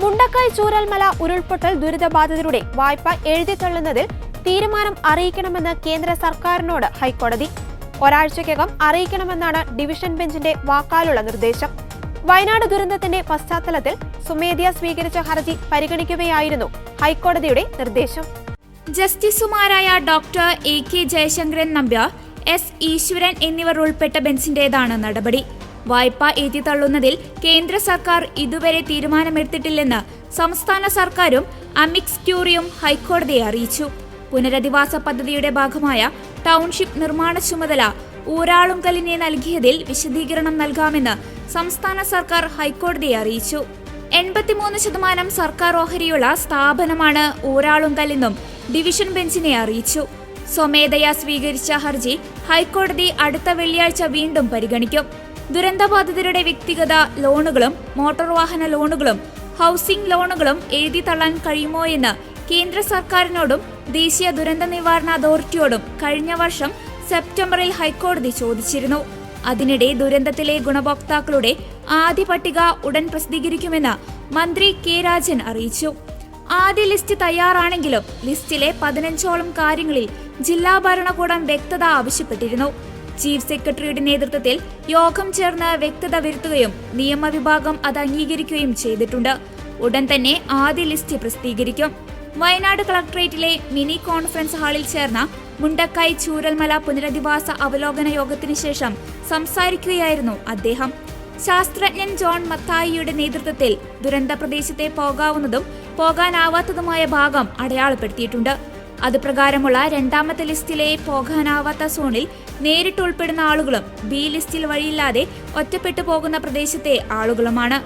മുണ്ടക്കൈ ചൂരൽമല ഉരുൾപൊട്ടൽ ദുരിതബാധിതരുടെ വായ്പ എഴുതിത്തള്ളുന്നതിൽ തീരുമാനം അറിയിക്കണമെന്ന് കേന്ദ്ര സർക്കാരിനോട് ഹൈക്കോടതി. ഒരാഴ്ചയ്ക്കകം അറിയിക്കണമെന്നാണ് ഡിവിഷൻ ബെഞ്ചിന്റെ വാക്കാലുള്ള നിർദ്ദേശം. വയനാട് ദുരന്തത്തിന്റെ പശ്ചാത്തലത്തിൽ സ്വമേധയാ സ്വീകരിച്ച ഹർജി പരിഗണിക്കവെയായിരുന്നു ഹൈക്കോടതിയുടെ നിർദ്ദേശം. ജസ്റ്റിസുമാരായ doctor A K Jayasankaran Nambiar, S ഈശ്വരൻ എന്നിവർ ഉൾപ്പെട്ട ബെഞ്ചിന്റേതാണ് നടപടി. വായ്പ എഴുതിത്തള്ളുന്നതിൽ കേന്ദ്ര സർക്കാർ ഇതുവരെ തീരുമാനമെടുത്തിട്ടില്ലെന്ന് സംസ്ഥാന സർക്കാരും അമിക്സ് ക്യൂറിയും ഹൈക്കോടതിയെ അറിയിച്ചു. പുനരധിവാസ പദ്ധതിയുടെ ഭാഗമായ ടൗൺഷിപ്പ് നിർമ്മാണ ചുമതല ഊരാളുങ്കലിനെ നൽകിയതിൽ വിശദീകരണം നൽകാമെന്ന് സംസ്ഥാന സർക്കാർ ഹൈക്കോടതിയെ അറിയിച്ചു. 83% സർക്കാർ ഓഹരിയുള്ള സ്ഥാപനമാണ് ഊരാളുങ്കൽ എന്നും ഡിവിഷൻ ബെഞ്ചിനെ അറിയിച്ചു. സ്വമേധയാ സ്വീകരിച്ച ഹർജി ഹൈക്കോടതി അടുത്ത വെള്ളിയാഴ്ച വീണ്ടും പരിഗണിക്കും. ദുരന്തബാധിതരുടെ വ്യക്തിഗത ലോണുകളും മോട്ടോർ വാഹന ലോണുകളും ഹൌസിംഗ് ലോണുകളും എഴുതി തള്ളാൻ കഴിയുമോ എന്ന് കേന്ദ്ര സർക്കാരിനോടും ദേശീയ ദുരന്ത നിവാരണ അതോറിറ്റിയോടും കഴിഞ്ഞ വർഷം സെപ്റ്റംബറിൽ ഹൈക്കോടതി ചോദിച്ചിരുന്നു. അതിനിടെ ദുരന്തത്തിലെ ഗുണഭോക്താക്കളുടെ ആദ്യ പട്ടിക ഉടൻ പ്രസിദ്ധീകരിക്കുമെന്ന് മന്ത്രി കെ രാജൻ അറിയിച്ചു. ആദ്യ ലിസ്റ്റ് തയ്യാറാണെങ്കിലും ലിസ്റ്റിലെ 15ഓളം കാര്യങ്ങളിൽ ജില്ലാ ഭരണകൂടം വ്യക്തത ആവശ്യപ്പെട്ടിരുന്നു. ചീഫ് സെക്രട്ടറിയുടെ നേതൃത്വത്തിൽ യോഗം ചേർന്ന് വ്യക്തത വരുത്തുകയും നിയമവിഭാഗം അത് അംഗീകരിക്കുകയും ചെയ്തിട്ടുണ്ട്. ഉടൻ തന്നെ ആദ്യ ലിസ്റ്റ് പ്രസിദ്ധീകരിക്കും. വയനാട് കളക്ടറേറ്റിലെ മിനി കോൺഫറൻസ് ഹാളിൽ ചേർന്ന മുണ്ടക്കൈ ചൂരൽമല പുനരധിവാസ അവലോകന യോഗത്തിന് ശേഷം സംസാരിക്കുകയായിരുന്നു അദ്ദേഹം. ശാസ്ത്രജ്ഞൻ ജോൺ മത്തായിയുടെ നേതൃത്വത്തിൽ ദുരന്ത പ്രദേശത്തെ പോകാവുന്നതും പോകാനാവാത്തതുമായ ഭാഗം അടയാളപ്പെടുത്തിയിട്ടുണ്ട്. അതുപ്രകാരമുള്ള രണ്ടാമത്തെ ലിസ്റ്റിലെ പോകാനാവാത്ത സോണിൽ നേരിട്ട് ഉൾപ്പെടുന്ന ആളുകളും ബി ലിസ്റ്റിൽ വഴിയില്ലാതെ ഒറ്റപ്പെട്ടു പോകുന്ന പ്രദേശത്തെ ആളുകളുമാണ്.